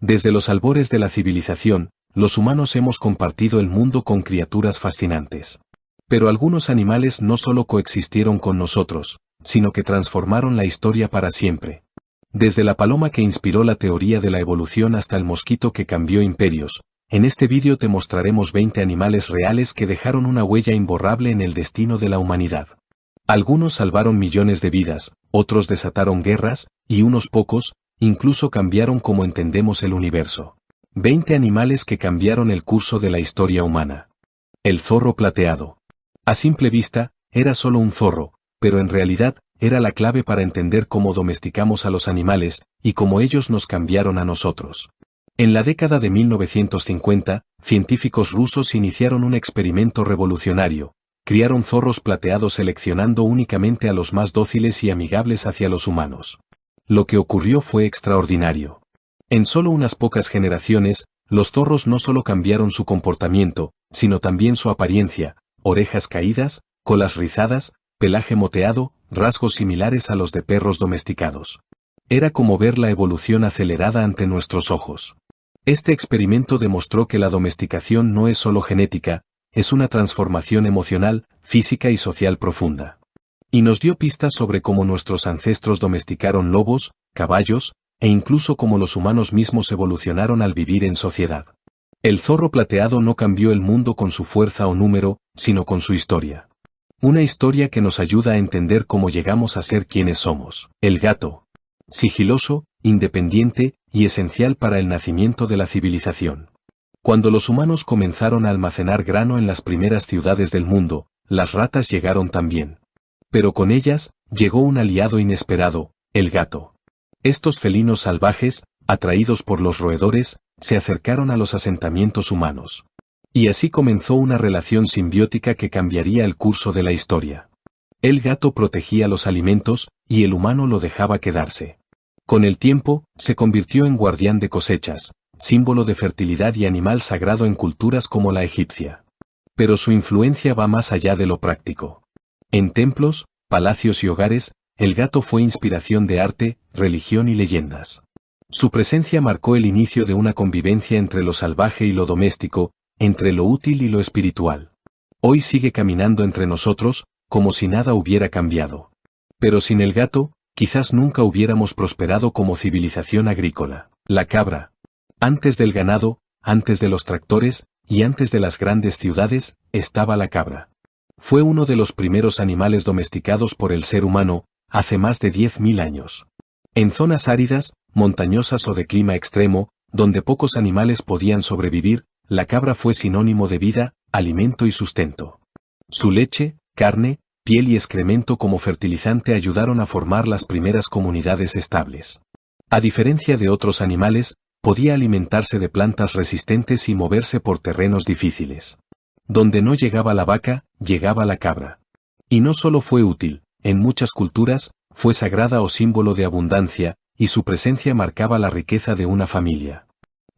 Desde los albores de la civilización, los humanos hemos compartido el mundo con criaturas fascinantes. Pero algunos animales no solo coexistieron con nosotros, sino que transformaron la historia para siempre. Desde la paloma que inspiró la teoría de la evolución hasta el mosquito que cambió imperios, en este vídeo te mostraremos 20 animales reales que dejaron una huella imborrable en el destino de la humanidad. Algunos salvaron millones de vidas, otros desataron guerras, y unos pocos, incluso cambiaron como entendemos el universo. 20 animales que cambiaron el curso de la historia humana. El zorro plateado. A simple vista, era solo un zorro, pero en realidad, era la clave para entender cómo domesticamos a los animales, y cómo ellos nos cambiaron a nosotros. En la década de 1950, científicos rusos iniciaron un experimento revolucionario. Criaron zorros plateados seleccionando únicamente a los más dóciles y amigables hacia los humanos. Lo que ocurrió fue extraordinario. En solo unas pocas generaciones, los zorros no solo cambiaron su comportamiento, sino también su apariencia, orejas caídas, colas rizadas, pelaje moteado, rasgos similares a los de perros domesticados. Era como ver la evolución acelerada ante nuestros ojos. Este experimento demostró que la domesticación no es solo genética, es una transformación emocional, física y social profunda. Y nos dio pistas sobre cómo nuestros ancestros domesticaron lobos, caballos, e incluso cómo los humanos mismos evolucionaron al vivir en sociedad. El zorro plateado no cambió el mundo con su fuerza o número, sino con su historia. Una historia que nos ayuda a entender cómo llegamos a ser quienes somos. El gato. Sigiloso, independiente, y esencial para el nacimiento de la civilización. Cuando los humanos comenzaron a almacenar grano en las primeras ciudades del mundo, las ratas llegaron también. Pero con ellas, llegó un aliado inesperado, el gato. Estos felinos salvajes, atraídos por los roedores, se acercaron a los asentamientos humanos. Y así comenzó una relación simbiótica que cambiaría el curso de la historia. El gato protegía los alimentos, y el humano lo dejaba quedarse. Con el tiempo, se convirtió en guardián de cosechas, símbolo de fertilidad y animal sagrado en culturas como la egipcia. Pero su influencia va más allá de lo práctico. En templos, palacios y hogares, el gato fue inspiración de arte, religión y leyendas. Su presencia marcó el inicio de una convivencia entre lo salvaje y lo doméstico, entre lo útil y lo espiritual. Hoy sigue caminando entre nosotros, como si nada hubiera cambiado. Pero sin el gato, quizás nunca hubiéramos prosperado como civilización agrícola. La cabra. Antes del ganado, antes de los tractores, y antes de las grandes ciudades, estaba la cabra. Fue uno de los primeros animales domesticados por el ser humano, hace más de 10.000 años. En zonas áridas, montañosas o de clima extremo, donde pocos animales podían sobrevivir, la cabra fue sinónimo de vida, alimento y sustento. Su leche, carne, piel y excremento como fertilizante ayudaron a formar las primeras comunidades estables. A diferencia de otros animales, podía alimentarse de plantas resistentes y moverse por terrenos difíciles. Donde no llegaba la vaca, llegaba la cabra. Y no solo fue útil, en muchas culturas, fue sagrada o símbolo de abundancia, y su presencia marcaba la riqueza de una familia.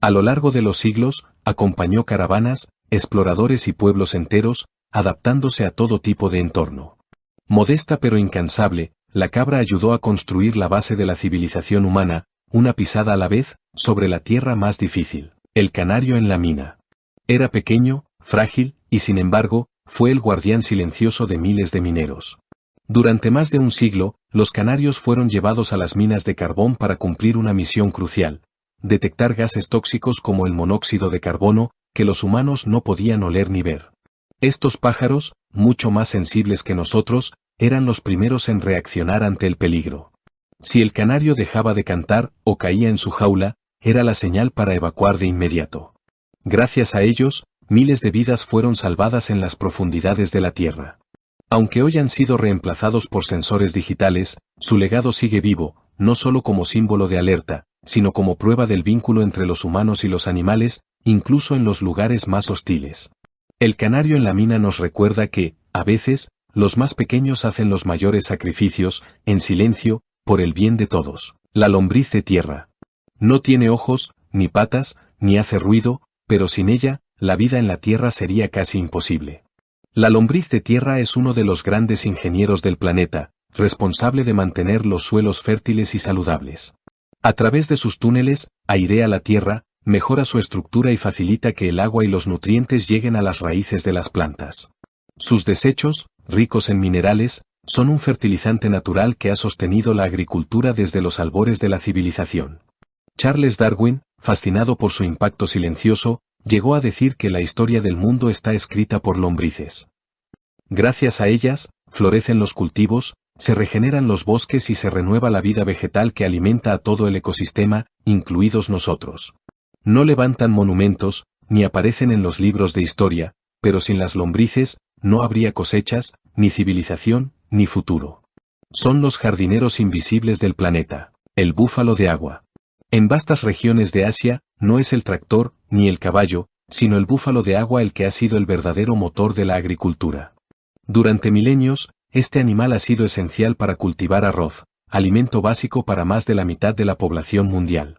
A lo largo de los siglos, acompañó caravanas, exploradores y pueblos enteros, adaptándose a todo tipo de entorno. Modesta pero incansable, la cabra ayudó a construir la base de la civilización humana, una pisada a la vez, sobre la tierra más difícil. El canario en la mina. Era pequeño, frágil, y sin embargo, fue el guardián silencioso de miles de mineros. Durante más de un siglo, los canarios fueron llevados a las minas de carbón para cumplir una misión crucial: detectar gases tóxicos como el monóxido de carbono, que los humanos no podían oler ni ver. Estos pájaros, mucho más sensibles que nosotros, eran los primeros en reaccionar ante el peligro. Si el canario dejaba de cantar o caía en su jaula, era la señal para evacuar de inmediato. Gracias a ellos, miles de vidas fueron salvadas en las profundidades de la Tierra. Aunque hoy han sido reemplazados por sensores digitales, su legado sigue vivo, no solo como símbolo de alerta, sino como prueba del vínculo entre los humanos y los animales, incluso en los lugares más hostiles. El canario en la mina nos recuerda que, a veces, los más pequeños hacen los mayores sacrificios, en silencio, por el bien de todos. La lombriz de tierra. No tiene ojos, ni patas, ni hace ruido, pero sin ella, la vida en la tierra sería casi imposible. La lombriz de tierra es uno de los grandes ingenieros del planeta, responsable de mantener los suelos fértiles y saludables. A través de sus túneles, airea la tierra, mejora su estructura y facilita que el agua y los nutrientes lleguen a las raíces de las plantas. Sus desechos, ricos en minerales, son un fertilizante natural que ha sostenido la agricultura desde los albores de la civilización. Charles Darwin, fascinado por su impacto silencioso, llegó a decir que la historia del mundo está escrita por lombrices. Gracias a ellas, florecen los cultivos, se regeneran los bosques y se renueva la vida vegetal que alimenta a todo el ecosistema, incluidos nosotros. No levantan monumentos, ni aparecen en los libros de historia, pero sin las lombrices, no habría cosechas, ni civilización, ni futuro. Son los jardineros invisibles del planeta, el búfalo de agua. En vastas regiones de Asia, no es el tractor, ni el caballo, sino el búfalo de agua el que ha sido el verdadero motor de la agricultura. Durante milenios, este animal ha sido esencial para cultivar arroz, alimento básico para más de la mitad de la población mundial.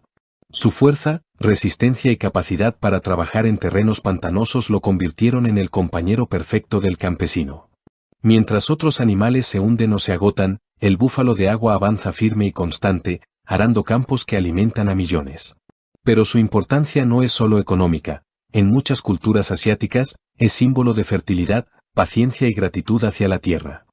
Su fuerza, resistencia y capacidad para trabajar en terrenos pantanosos lo convirtieron en el compañero perfecto del campesino. Mientras otros animales se hunden o se agotan, el búfalo de agua avanza firme y constante, arando campos que alimentan a millones. Pero su importancia no es solo económica. En muchas culturas asiáticas, es símbolo de fertilidad, paciencia y gratitud hacia la tierra.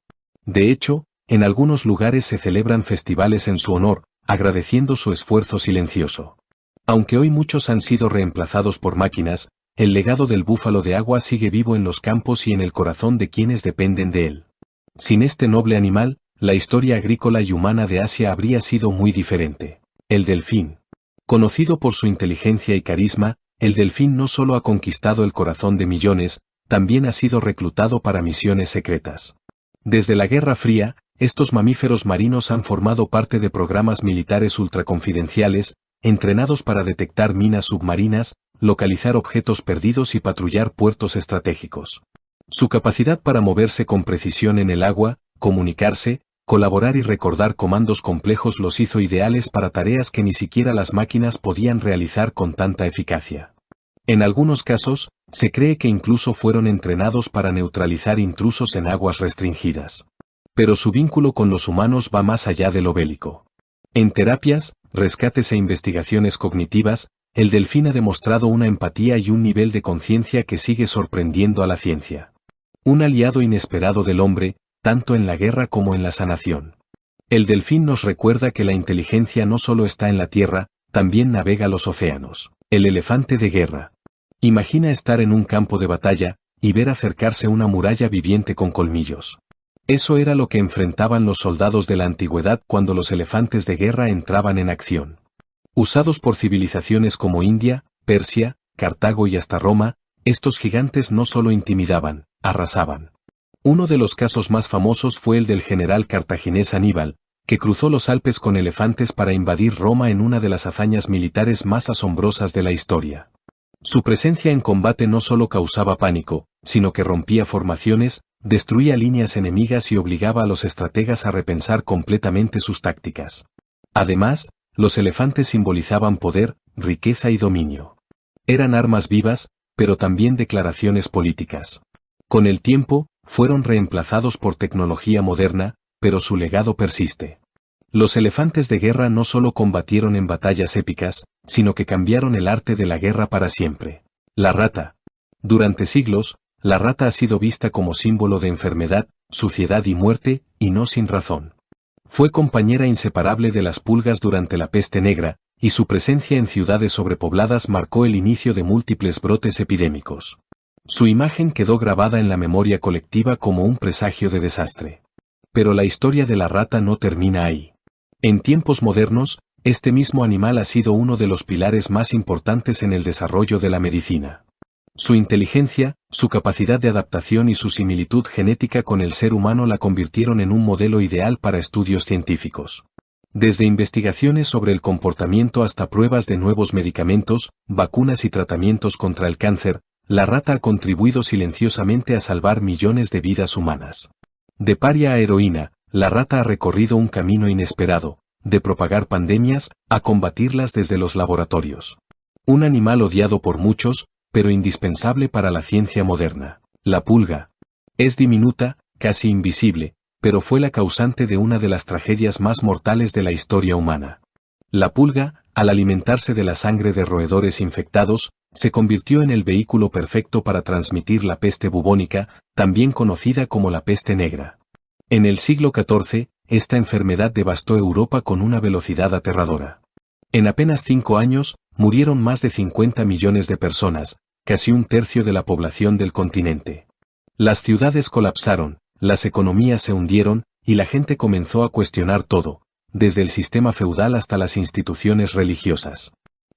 De hecho, en algunos lugares se celebran festivales en su honor, agradeciendo su esfuerzo silencioso. Aunque hoy muchos han sido reemplazados por máquinas, el legado del búfalo de agua sigue vivo en los campos y en el corazón de quienes dependen de él. Sin este noble animal, la historia agrícola y humana de Asia habría sido muy diferente. El delfín. Conocido por su inteligencia y carisma, el delfín no solo ha conquistado el corazón de millones, también ha sido reclutado para misiones secretas. Desde la Guerra Fría, estos mamíferos marinos han formado parte de programas militares ultraconfidenciales, entrenados para detectar minas submarinas, localizar objetos perdidos y patrullar puertos estratégicos. Su capacidad para moverse con precisión en el agua, comunicarse, colaborar y recordar comandos complejos los hizo ideales para tareas que ni siquiera las máquinas podían realizar con tanta eficacia. En algunos casos, se cree que incluso fueron entrenados para neutralizar intrusos en aguas restringidas. Pero su vínculo con los humanos va más allá de lo bélico. En terapias, rescates e investigaciones cognitivas, el delfín ha demostrado una empatía y un nivel de conciencia que sigue sorprendiendo a la ciencia. Un aliado inesperado del hombre, tanto en la guerra como en la sanación. El delfín nos recuerda que la inteligencia no solo está en la tierra, también navega los océanos. El elefante de guerra. Imagina estar en un campo de batalla, y ver acercarse una muralla viviente con colmillos. Eso era lo que enfrentaban los soldados de la antigüedad cuando los elefantes de guerra entraban en acción. Usados por civilizaciones como India, Persia, Cartago y hasta Roma, estos gigantes no solo intimidaban, arrasaban. Uno de los casos más famosos fue el del general cartaginés Aníbal, que cruzó los Alpes con elefantes para invadir Roma en una de las hazañas militares más asombrosas de la historia. Su presencia en combate no solo causaba pánico, sino que rompía formaciones, destruía líneas enemigas y obligaba a los estrategas a repensar completamente sus tácticas. Además, los elefantes simbolizaban poder, riqueza y dominio. Eran armas vivas, pero también declaraciones políticas. Con el tiempo, fueron reemplazados por tecnología moderna, pero su legado persiste. Los elefantes de guerra no solo combatieron en batallas épicas, sino que cambiaron el arte de la guerra para siempre. La rata. Durante siglos, la rata ha sido vista como símbolo de enfermedad, suciedad y muerte, y no sin razón. Fue compañera inseparable de las pulgas durante la peste negra, y su presencia en ciudades sobrepobladas marcó el inicio de múltiples brotes epidémicos. Su imagen quedó grabada en la memoria colectiva como un presagio de desastre. Pero la historia de la rata no termina ahí. En tiempos modernos, este mismo animal ha sido uno de los pilares más importantes en el desarrollo de la medicina. Su inteligencia, su capacidad de adaptación y su similitud genética con el ser humano la convirtieron en un modelo ideal para estudios científicos. Desde investigaciones sobre el comportamiento hasta pruebas de nuevos medicamentos, vacunas y tratamientos contra el cáncer, la rata ha contribuido silenciosamente a salvar millones de vidas humanas. De paria a heroína, la rata ha recorrido un camino inesperado, de propagar pandemias, a combatirlas desde los laboratorios. Un animal odiado por muchos, pero indispensable para la ciencia moderna. La pulga. Es diminuta, casi invisible, pero fue la causante de una de las tragedias más mortales de la historia humana. La pulga, al alimentarse de la sangre de roedores infectados, se convirtió en el vehículo perfecto para transmitir la peste bubónica, también conocida como la peste negra. En el siglo XIV, esta enfermedad devastó Europa con una velocidad aterradora. En apenas 5 años, murieron más de 50 millones de personas, casi un tercio de la población del continente. Las ciudades colapsaron, las economías se hundieron, y la gente comenzó a cuestionar todo, desde el sistema feudal hasta las instituciones religiosas.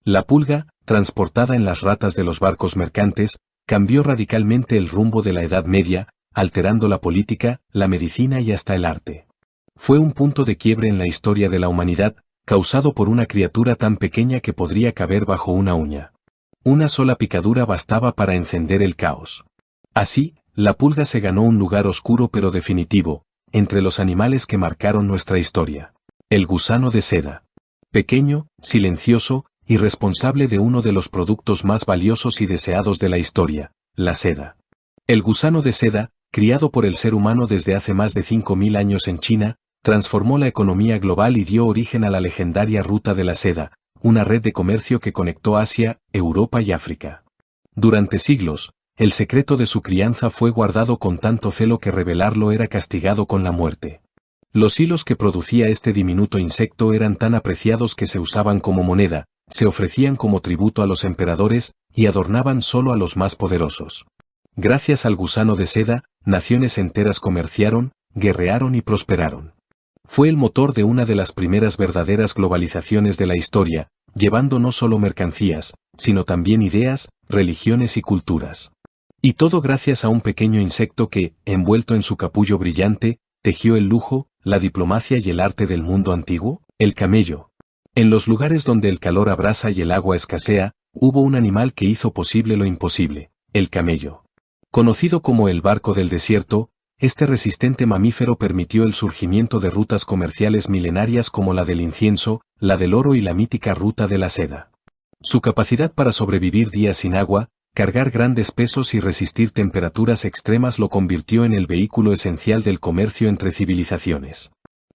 La pulga, transportada en las ratas de los barcos mercantes, cambió radicalmente el rumbo de la Edad Media, alterando la política, la medicina y hasta el arte. Fue un punto de quiebre en la historia de la humanidad, causado por una criatura tan pequeña que podría caber bajo una uña. Una sola picadura bastaba para encender el caos. Así, la pulga se ganó un lugar oscuro pero definitivo, entre los animales que marcaron nuestra historia. El gusano de seda. Pequeño, silencioso, y responsable de uno de los productos más valiosos y deseados de la historia, la seda. El gusano de seda, criado por el ser humano desde hace más de 5.000 años en China, transformó la economía global y dio origen a la legendaria Ruta de la Seda, una red de comercio que conectó Asia, Europa y África. Durante siglos, el secreto de su crianza fue guardado con tanto celo que revelarlo era castigado con la muerte. Los hilos que producía este diminuto insecto eran tan apreciados que se usaban como moneda, se ofrecían como tributo a los emperadores, y adornaban solo a los más poderosos. Gracias al gusano de seda, naciones enteras comerciaron, guerrearon y prosperaron. Fue el motor de una de las primeras verdaderas globalizaciones de la historia, llevando no solo mercancías, sino también ideas, religiones y culturas. Y todo gracias a un pequeño insecto que, envuelto en su capullo brillante, tejió el lujo, la diplomacia y el arte del mundo antiguo, el camello. En los lugares donde el calor abrasa y el agua escasea, hubo un animal que hizo posible lo imposible, el camello. Conocido como el barco del desierto, este resistente mamífero permitió el surgimiento de rutas comerciales milenarias como la del incienso, la del oro y la mítica ruta de la seda. Su capacidad para sobrevivir días sin agua, cargar grandes pesos y resistir temperaturas extremas lo convirtió en el vehículo esencial del comercio entre civilizaciones.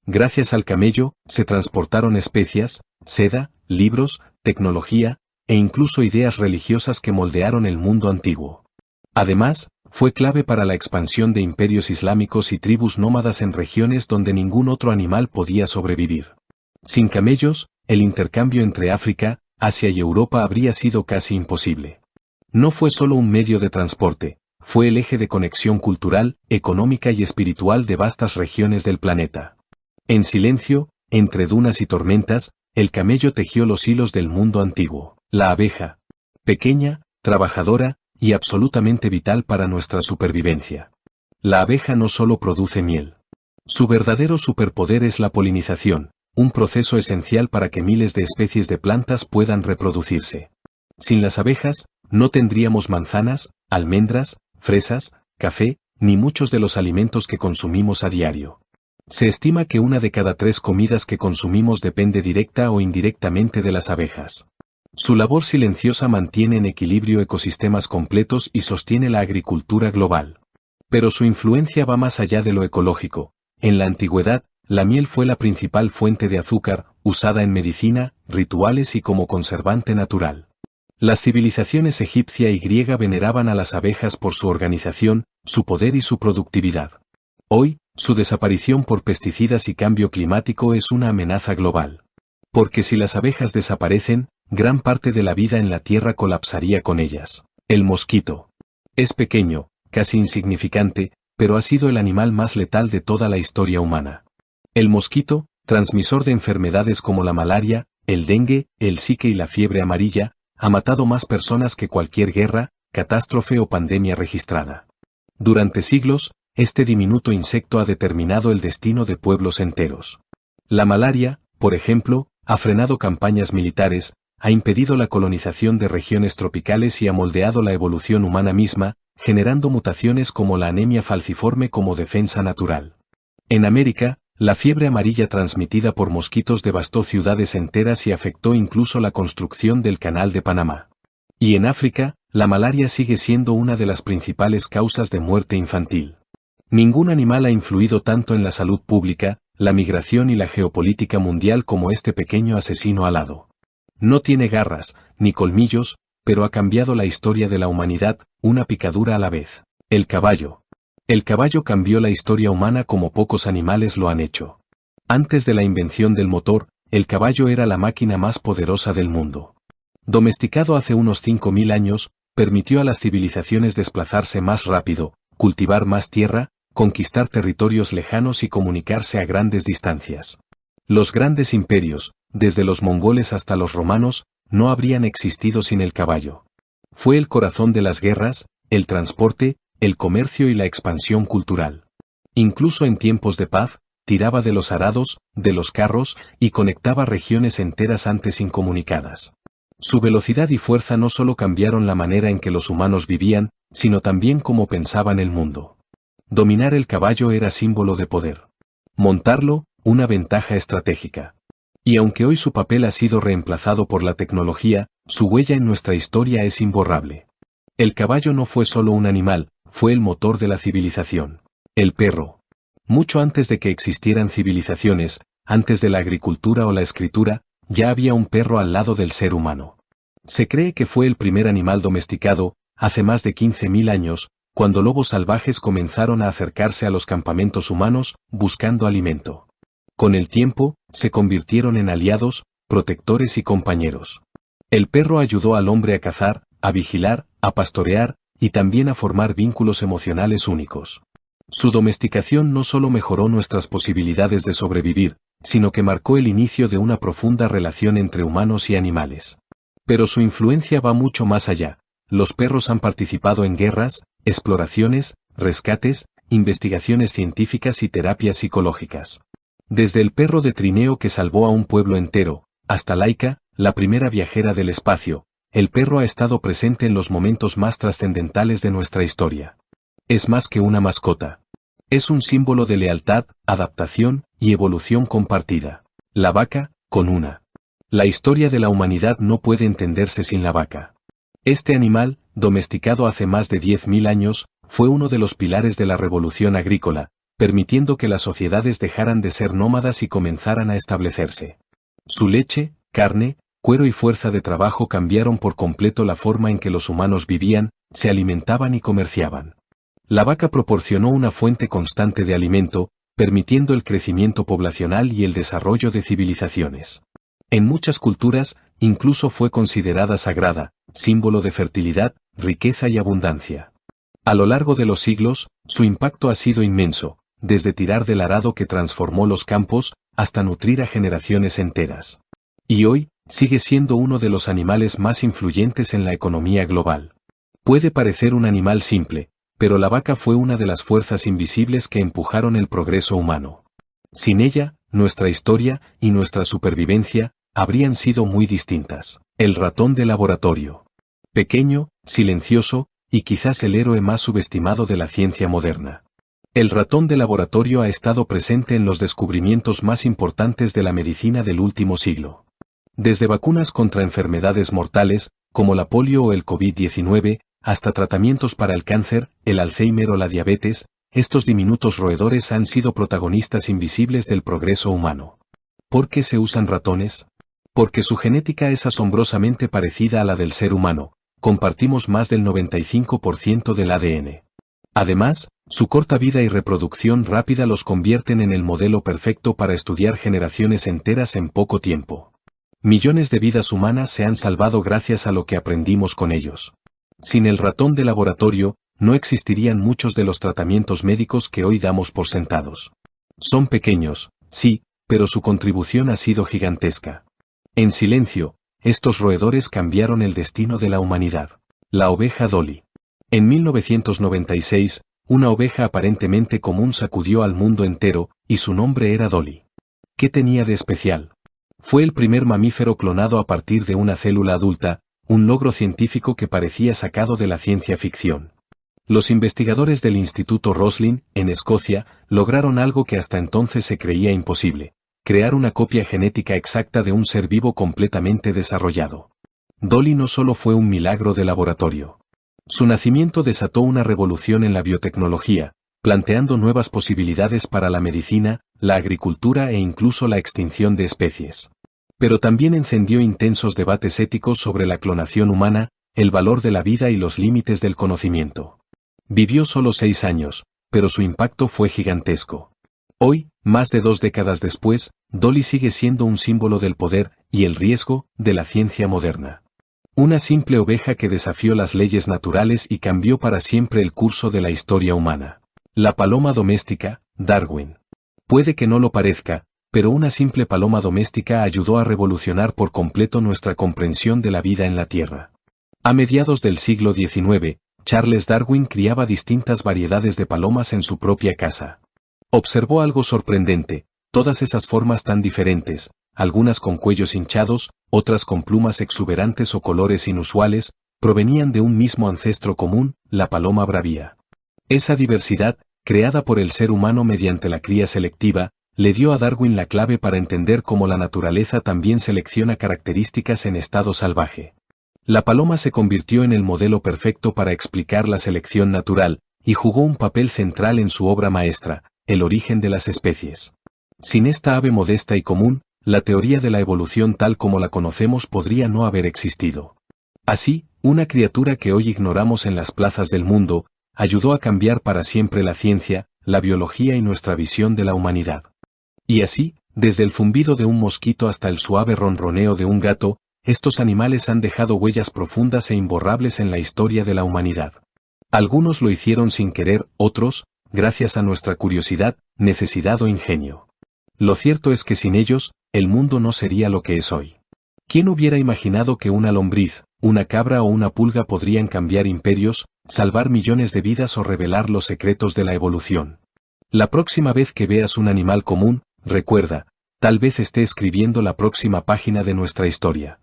Gracias al camello, se transportaron especias, seda, libros, tecnología, e incluso ideas religiosas que moldearon el mundo antiguo. Además, fue clave para la expansión de imperios islámicos y tribus nómadas en regiones donde ningún otro animal podía sobrevivir. Sin camellos, el intercambio entre África, Asia y Europa habría sido casi imposible. No fue solo un medio de transporte, fue el eje de conexión cultural, económica y espiritual de vastas regiones del planeta. En silencio, entre dunas y tormentas, el camello tejió los hilos del mundo antiguo. La abeja. Pequeña, trabajadora, y absolutamente vital para nuestra supervivencia. La abeja no solo produce miel. Su verdadero superpoder es la polinización, un proceso esencial para que miles de especies de plantas puedan reproducirse. Sin las abejas, no tendríamos manzanas, almendras, fresas, café, ni muchos de los alimentos que consumimos a diario. Se estima que 1 de cada 3 comidas que consumimos depende directa o indirectamente de las abejas. Su labor silenciosa mantiene en equilibrio ecosistemas completos y sostiene la agricultura global. Pero su influencia va más allá de lo ecológico. En la antigüedad, la miel fue la principal fuente de azúcar, usada en medicina, rituales y como conservante natural. Las civilizaciones egipcia y griega veneraban a las abejas por su organización, su poder y su productividad. Hoy, su desaparición por pesticidas y cambio climático es una amenaza global. Porque si las abejas desaparecen, gran parte de la vida en la Tierra colapsaría con ellas. El mosquito. Es pequeño, casi insignificante, pero ha sido el animal más letal de toda la historia humana. El mosquito, transmisor de enfermedades como la malaria, el dengue, el zika y la fiebre amarilla, ha matado más personas que cualquier guerra, catástrofe o pandemia registrada. Durante siglos, este diminuto insecto ha determinado el destino de pueblos enteros. La malaria, por ejemplo, ha frenado campañas militares, ha impedido la colonización de regiones tropicales y ha moldeado la evolución humana misma, generando mutaciones como la anemia falciforme como defensa natural. En América, la fiebre amarilla transmitida por mosquitos devastó ciudades enteras y afectó incluso la construcción del Canal de Panamá. Y en África, la malaria sigue siendo una de las principales causas de muerte infantil. Ningún animal ha influido tanto en la salud pública, la migración y la geopolítica mundial como este pequeño asesino alado. No tiene garras, ni colmillos, pero ha cambiado la historia de la humanidad, una picadura a la vez. El caballo. El caballo cambió la historia humana como pocos animales lo han hecho. Antes de la invención del motor, el caballo era la máquina más poderosa del mundo. Domesticado hace unos 5.000 años, permitió a las civilizaciones desplazarse más rápido, cultivar más tierra, conquistar territorios lejanos y comunicarse a grandes distancias. Los grandes imperios, desde los mongoles hasta los romanos, no habrían existido sin el caballo. Fue el corazón de las guerras, el transporte, el comercio y la expansión cultural. Incluso en tiempos de paz, tiraba de los arados, de los carros, y conectaba regiones enteras antes incomunicadas. Su velocidad y fuerza no solo cambiaron la manera en que los humanos vivían, sino también cómo pensaban el mundo. Dominar el caballo era símbolo de poder. Montarlo, una ventaja estratégica. Y aunque hoy su papel ha sido reemplazado por la tecnología, su huella en nuestra historia es imborrable. El caballo no fue solo un animal, fue el motor de la civilización. El perro. Mucho antes de que existieran civilizaciones, antes de la agricultura o la escritura, ya había un perro al lado del ser humano. Se cree que fue el primer animal domesticado, hace más de 15.000 años, cuando lobos salvajes comenzaron a acercarse a los campamentos humanos, buscando alimento. Con el tiempo, se convirtieron en aliados, protectores y compañeros. El perro ayudó al hombre a cazar, a vigilar, a pastorear, y también a formar vínculos emocionales únicos. Su domesticación no solo mejoró nuestras posibilidades de sobrevivir, sino que marcó el inicio de una profunda relación entre humanos y animales. Pero su influencia va mucho más allá. Los perros han participado en guerras, exploraciones, rescates, investigaciones científicas y terapias psicológicas. Desde el perro de trineo que salvó a un pueblo entero, hasta Laika, la primera viajera del espacio, el perro ha estado presente en los momentos más trascendentales de nuestra historia. Es más que una mascota. Es un símbolo de lealtad, adaptación y evolución compartida. La vaca, con una. La historia de la humanidad no puede entenderse sin la vaca. Este animal, domesticado hace más de 10.000 años, fue uno de los pilares de la revolución agrícola, permitiendo que las sociedades dejaran de ser nómadas y comenzaran a establecerse. Su leche, carne, cuero y fuerza de trabajo cambiaron por completo la forma en que los humanos vivían, se alimentaban y comerciaban. La vaca proporcionó una fuente constante de alimento, permitiendo el crecimiento poblacional y el desarrollo de civilizaciones. En muchas culturas, incluso fue considerada sagrada, símbolo de fertilidad, riqueza y abundancia. A lo largo de los siglos, su impacto ha sido inmenso, desde tirar del arado que transformó los campos, hasta nutrir a generaciones enteras. Y hoy, sigue siendo uno de los animales más influyentes en la economía global. Puede parecer un animal simple, pero la vaca fue una de las fuerzas invisibles que empujaron el progreso humano. Sin ella, nuestra historia y nuestra supervivencia habrían sido muy distintas. El ratón de laboratorio. Pequeño, silencioso, y quizás el héroe más subestimado de la ciencia moderna. El ratón de laboratorio ha estado presente en los descubrimientos más importantes de la medicina del último siglo. Desde vacunas contra enfermedades mortales, como la polio o el COVID-19, hasta tratamientos para el cáncer, el Alzheimer o la diabetes, estos diminutos roedores han sido protagonistas invisibles del progreso humano. ¿Por qué se usan ratones? Porque su genética es asombrosamente parecida a la del ser humano, compartimos más del 95% del ADN. Además, su corta vida y reproducción rápida los convierten en el modelo perfecto para estudiar generaciones enteras en poco tiempo. Millones de vidas humanas se han salvado gracias a lo que aprendimos con ellos. Sin el ratón de laboratorio, no existirían muchos de los tratamientos médicos que hoy damos por sentados. Son pequeños, sí, pero su contribución ha sido gigantesca. En silencio, estos roedores cambiaron el destino de la humanidad. La oveja Dolly. En 1996, una oveja aparentemente común sacudió al mundo entero, y su nombre era Dolly. ¿Qué tenía de especial? Fue el primer mamífero clonado a partir de una célula adulta, un logro científico que parecía sacado de la ciencia ficción. Los investigadores del Instituto Roslin, en Escocia, lograron algo que hasta entonces se creía imposible: crear una copia genética exacta de un ser vivo completamente desarrollado. Dolly no solo fue un milagro de laboratorio. Su nacimiento desató una revolución en la biotecnología, planteando nuevas posibilidades para la medicina, la agricultura e incluso la extinción de especies. Pero también encendió intensos debates éticos sobre la clonación humana, el valor de la vida y los límites del conocimiento. Vivió solo 6 años, pero su impacto fue gigantesco. Hoy, más de 2 décadas después, Dolly sigue siendo un símbolo del poder y el riesgo de la ciencia moderna. Una simple oveja que desafió las leyes naturales y cambió para siempre el curso de la historia humana. La paloma doméstica, Darwin. Puede que no lo parezca, pero una simple paloma doméstica ayudó a revolucionar por completo nuestra comprensión de la vida en la Tierra. A mediados del siglo XIX, Charles Darwin criaba distintas variedades de palomas en su propia casa. Observó algo sorprendente, todas esas formas tan diferentes, algunas con cuellos hinchados, otras con plumas exuberantes o colores inusuales, provenían de un mismo ancestro común, la paloma bravía. Esa diversidad, creada por el ser humano mediante la cría selectiva, le dio a Darwin la clave para entender cómo la naturaleza también selecciona características en estado salvaje. La paloma se convirtió en el modelo perfecto para explicar la selección natural, y jugó un papel central en su obra maestra, El origen de las especies. Sin esta ave modesta y común, la teoría de la evolución tal como la conocemos podría no haber existido. Así, una criatura que hoy ignoramos en las plazas del mundo, ayudó a cambiar para siempre la ciencia, la biología y nuestra visión de la humanidad. Y así, desde el zumbido de un mosquito hasta el suave ronroneo de un gato, estos animales han dejado huellas profundas e imborrables en la historia de la humanidad. Algunos lo hicieron sin querer, otros, gracias a nuestra curiosidad, necesidad o ingenio. Lo cierto es que sin ellos, el mundo no sería lo que es hoy. ¿Quién hubiera imaginado que una lombriz, una cabra o una pulga podrían cambiar imperios, salvar millones de vidas o revelar los secretos de la evolución? La próxima vez que veas un animal común, recuerda, tal vez esté escribiendo la próxima página de nuestra historia.